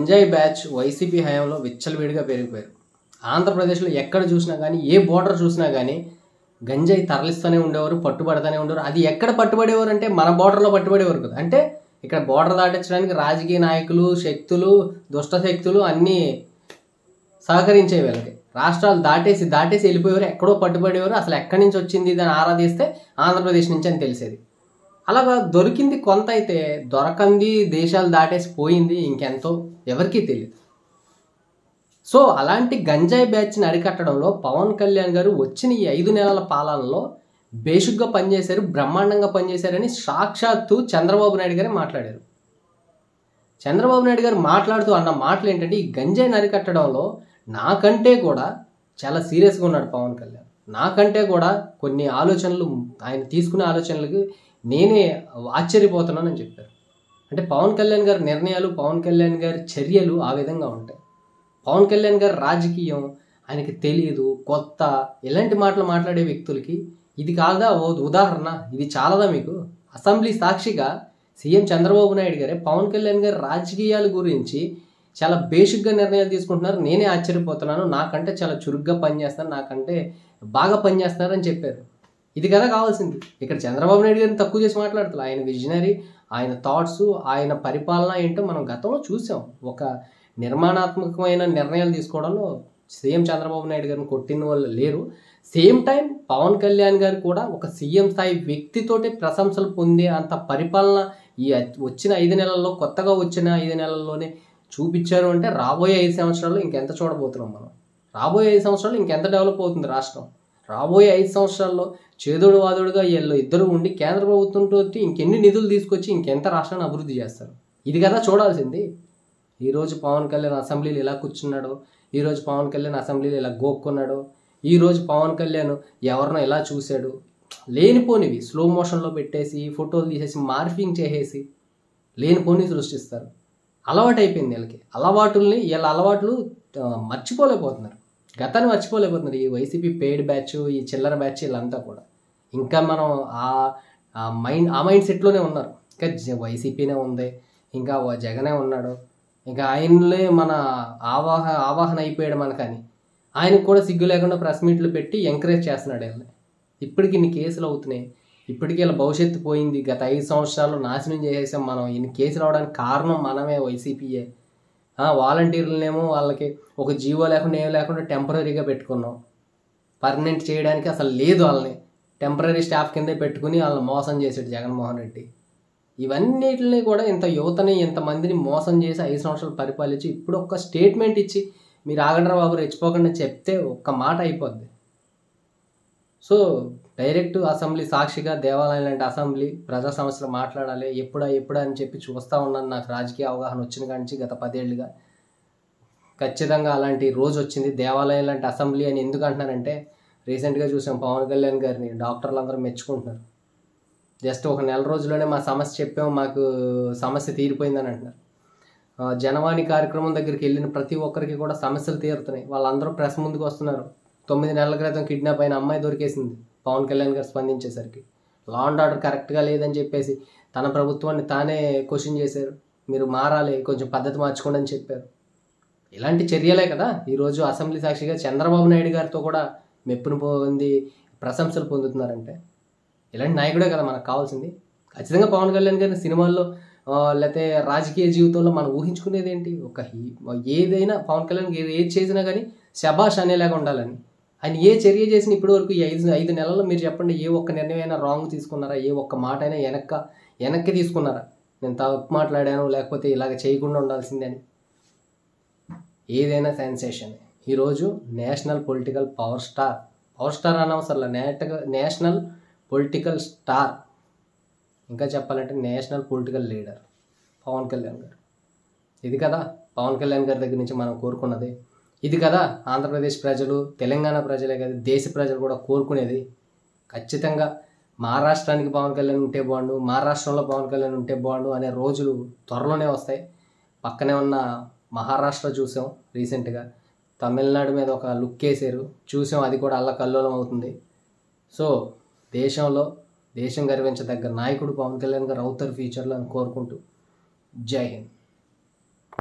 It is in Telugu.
గంజాయి బ్యాచ్ వైసీపీ హయాంలో విచ్చలవిడిగా పెరిగిపోయారు. ఆంధ్రప్రదేశ్లో ఎక్కడ చూసినా కానీ, ఏ బోర్డర్ చూసినా కానీ గంజాయి తరలిస్తూనే ఉండేవారు, పట్టుబడతానే ఉండేవారు. అది ఎక్కడ పట్టుబడేవారు అంటే మన బోర్డర్లో పట్టుబడేవారు కదా. అంటే ఇక్కడ బోర్డర్ దాటించడానికి రాజకీయ నాయకులు, శక్తులు, దుష్ట శక్తులు అన్నీ సహకరించేవి. వీళ్ళకి రాష్ట్రాలు దాటేసి వెళ్ళిపోయేవారు, ఎక్కడో పట్టుబడేవారు. అసలు ఎక్కడి నుంచి వచ్చింది దాన్ని ఆరాధిస్తే ఆంధ్రప్రదేశ్ నుంచి అని తెలిసేది. అలాగా దొరికింది కొంత, అయితే దొరకంది దేశాలు దాటేసి పోయింది ఇంకెంతో ఎవరికీ తెలియదు. సో అలాంటి గంజాయి బ్యాచ్ని అరికట్టడంలో పవన్ కళ్యాణ్ గారు వచ్చిన ఈ 5 నెలల పాలనలో బేసిక్గా పనిచేశారు, బ్రహ్మాండంగా పనిచేశారని సాక్షాత్తు చంద్రబాబు నాయుడు గారే మాట్లాడారు. చంద్రబాబు నాయుడు గారు మాట్లాడుతూ అన్న మాటలు ఏంటంటే, ఈ గంజాయిని అరికట్టడంలో నాకంటే కూడా చాలా సీరియస్గా ఉన్నాడు పవన్ కళ్యాణ్. నాకంటే కూడా కొన్ని ఆలోచనలు, ఆయన తీసుకునే ఆలోచనలకి నేనే ఆశ్చర్యపోతున్నానని చెప్పారు. అంటే పవన్ కళ్యాణ్ గారి నిర్ణయాలు, పవన్ కళ్యాణ్ గారి చర్యలు ఆ విధంగా ఉంటాయి. పవన్ కళ్యాణ్ గారి రాజకీయం ఆయనకి తెలియదు, కొత్త, ఇలాంటి మాటలు మాట్లాడే వ్యక్తులకి ఇది కాదా ఓ ఉదాహరణ? ఇది చాలదా మీకు? అసెంబ్లీ సాక్షిగా సీఎం చంద్రబాబు నాయుడు గారే పవన్ కళ్యాణ్ గారి రాజకీయాల గురించి చాలా బేసిక్గా నిర్ణయాలు తీసుకుంటున్నారు, నేనే ఆశ్చర్యపోతున్నాను, నాకంటే చాలా చురుగ్గా పనిచేస్తున్నారు, నాకంటే బాగా పనిచేస్తున్నారు అని చెప్పారు. ఇది కదా కావాల్సింది. ఇక్కడ చంద్రబాబు నాయుడు గారిని తక్కువ చేసి మాట్లాడుతున్నారు. ఆయన విజనరీ, ఆయన థాట్స్, ఆయన పరిపాలన ఏంటో మనం గతంలో చూసాం. ఒక నిర్మాణాత్మకమైన నిర్ణయాలు తీసుకోవడంలో సీఎం చంద్రబాబు నాయుడు గారిని కొట్టిన వాళ్ళు లేరు. సేమ్ టైం పవన్ కళ్యాణ్ గారు కూడా ఒక సీఎం స్థాయి వ్యక్తితోటి ప్రశంసలు పొందే అంత పరిపాలన ఈ వచ్చిన 5 నెలల్లో, కొత్తగా వచ్చిన 5 నెలల్లోనే చూపించారు. అంటే రాబోయే 5 సంవత్సరాల్లో ఇంకెంత చూడబోతున్నాం మనం. రాబోయే 5 సంవత్సరాలు ఇంకెంత డెవలప్ అవుతుంది రాష్ట్రం. రాబోయే 5 సంవత్సరాల్లో చేదోడు వాదోడుగా వీళ్ళు ఇద్దరు ఉండి కేంద్ర ప్రభుత్వంతో ఇంకెన్ని నిధులు తీసుకొచ్చి ఇంకెంత రాష్ట్రాన్ని అభివృద్ధి చేస్తారు. ఇది కదా చూడాల్సింది. ఈరోజు పవన్ కళ్యాణ్ అసెంబ్లీలో ఎలా కూర్చున్నాడో, ఈరోజు పవన్ కళ్యాణ్ అసెంబ్లీలో ఎలా గోక్కున్నాడో, ఈరోజు పవన్ కళ్యాణ్ ఎవరినో ఎలా చూశాడు, లేనిపోనివి స్లో మోషన్లో పెట్టేసి, ఫోటోలు తీసేసి, మార్ఫింగ్ చేసేసి లేనిపోని సృష్టిస్తారు. అలవాటు అయిపోయింది వీళ్ళకి. వీళ్ళ అలవాట్లు మర్చిపోలేకపోతున్నారు, గతాన్ని మర్చిపోలేకపోతున్నారు. ఈ వైసీపీ పెయిడ్ బ్యాచ్, ఈ చిల్లర బ్యాచ్, వీళ్ళంతా కూడా ఇంకా మనం ఆ మైండ్ సెట్లోనే ఉన్నారు. ఇంకా వైసీపీనే ఉంది, ఇంకా జగనే ఉన్నాడు, ఇంకా ఆయనలే మన ఆవాహన అయిపోయాడు మనకని ఆయనకు కూడా సిగ్గు లేకుండా ప్రెస్ మీట్లు పెట్టి ఎంకరేజ్ చేస్తున్నాడు వీళ్ళని. ఇప్పటికి ఇన్ని కేసులు అవుతున్నాయి, ఇప్పటికీ వీళ్ళ భవిష్యత్తు పోయింది. గత 5 సంవత్సరాలు నాశనం చేసేసాం మనం. ఇన్ని కేసులు అవడానికి కారణం మనమే, వైసీపీయే. వాలంటీర్లనేమో వాళ్ళకి ఒక జీవో లేకుండా ఏం లేకుండా టెంపరీగా పెట్టుకున్నాం. పర్మనెంట్ చేయడానికి అసలు లేదు, వాళ్ళని టెంపరీ స్టాఫ్ కిందే పెట్టుకుని వాళ్ళని మోసం చేశాడు జగన్మోహన్ రెడ్డి. ఇవన్నిటిని కూడా ఇంత యువతని, ఇంతమందిని మోసం చేసి 5 సంవత్సరాలు పరిపాలించి ఇప్పుడు ఒక్క స్టేట్మెంట్ ఇచ్చి మీరు ఆగండ్రా బాబు రెచ్చిపోకుండా చెప్తే ఒక్క మాట అయిపోద్ది. సో డైరెక్ట్ అసెంబ్లీ సాక్షిగా దేవాలయం లాంటి అసెంబ్లీ ప్రజా సమస్యలు మాట్లాడాలి ఎప్పుడా అని చెప్పి చూస్తూ ఉన్నాను. నాకు రాజకీయ అవగాహన వచ్చిన కాడి నుంచి గత 10 ఏళ్ళుగా ఖచ్చితంగా అలాంటి రోజు వచ్చింది. దేవాలయం లాంటి అసెంబ్లీ అని ఎందుకు అంటున్నారంటే, రీసెంట్గా చూసాం పవన్ కళ్యాణ్ గారిని డాక్టర్లు అందరూ మెచ్చుకుంటున్నారు. జస్ట్ ఒక నెల రోజుల్లోనే మా సమస్య చెప్పాము, మాకు సమస్య తీరిపోయిందని అంటున్నారు. జనవాణి కార్యక్రమం దగ్గరికి వెళ్ళిన ప్రతి ఒక్కరికి కూడా సమస్యలు తీరుతున్నాయి. వాళ్ళందరూ ప్రెస్ ముందుకు వస్తున్నారు. 9 నెలల క్రితం కిడ్నాప్ అయిన అమ్మాయి దొరికేసింది పవన్ కళ్యాణ్ గారు స్పందించేసరికి. లా అండ్ ఆర్డర్ కరెక్ట్గా లేదని చెప్పేసి తన ప్రభుత్వాన్ని తానే క్వశ్చన్ చేశారు. మీరు మారాలి, కొంచెం పద్ధతి మార్చుకోండి అని చెప్పారు. ఇలాంటి చర్యలే కదా ఈరోజు అసెంబ్లీ సాక్షిగా చంద్రబాబు నాయుడు గారితో కూడా మెప్పును పొంది ప్రశంసలు పొందుతున్నారంటే ఇలాంటి నాయకుడే కదా మనకు కావాల్సింది. ఖచ్చితంగా పవన్ కళ్యాణ్ గారిని సినిమాల్లో లేకపోతే రాజకీయ జీవితంలో మనం ఊహించుకునేది ఏంటి, ఏదైనా పవన్ కళ్యాణ్ ఏది చేసినా కానీ శబాష్ అనేలాగా ఉండాలని. ఆయన ఏ చర్య చేసిన ఇప్పటి వరకు ఈ 5 నెలల్లో మీరు చెప్పండి, ఏ ఒక్క నిర్ణయం అయినా రాంగ్ తీసుకున్నారా? ఏ ఒక్క మాట అయినా వెనక్కి తీసుకున్నారా? నేను తప్పు మాట్లాడాను, లేకపోతే ఇలాగ చేయకుండా ఉండాల్సిందే అని. ఏదైనా సెన్సేషన్. ఈరోజు నేషనల్ పొలిటికల్ పవర్ స్టార్ అనవసరంలా, నేషనల్ పొలిటికల్ స్టార్, ఇంకా చెప్పాలంటే national political leader Pawan Kalyan garu. ఇది కదా పవన్ కళ్యాణ్ గారి దగ్గర నుంచి మనం కోరుకున్నది. ఇది కదా ఆంధ్రప్రదేశ్ ప్రజలు, తెలంగాణ ప్రజలే కదా దేశ ప్రజలు కూడా కోరుకునేది. ఖచ్చితంగా మహారాష్ట్రానికి పవన్ కళ్యాణ్ ఉంటే బాగుండు, మహారాష్ట్రంలో పవన్ కళ్యాణ్ ఉంటే బాగుండు అనే రోజులు త్వరలోనే వస్తాయి. పక్కనే ఉన్న మహారాష్ట్ర చూసాం రీసెంట్గా, తమిళనాడు మీద ఒక లుక్ వేసారు చూసాం, అది కూడా అల్లకల్లోలం అవుతుంది. సో దేశం గర్వించదగ్గ నాయకుడు పవన్ కళ్యాణ్ గారు అవుతారు ఫ్యూచర్లో అని కోరుకుంటూ జై హింద్.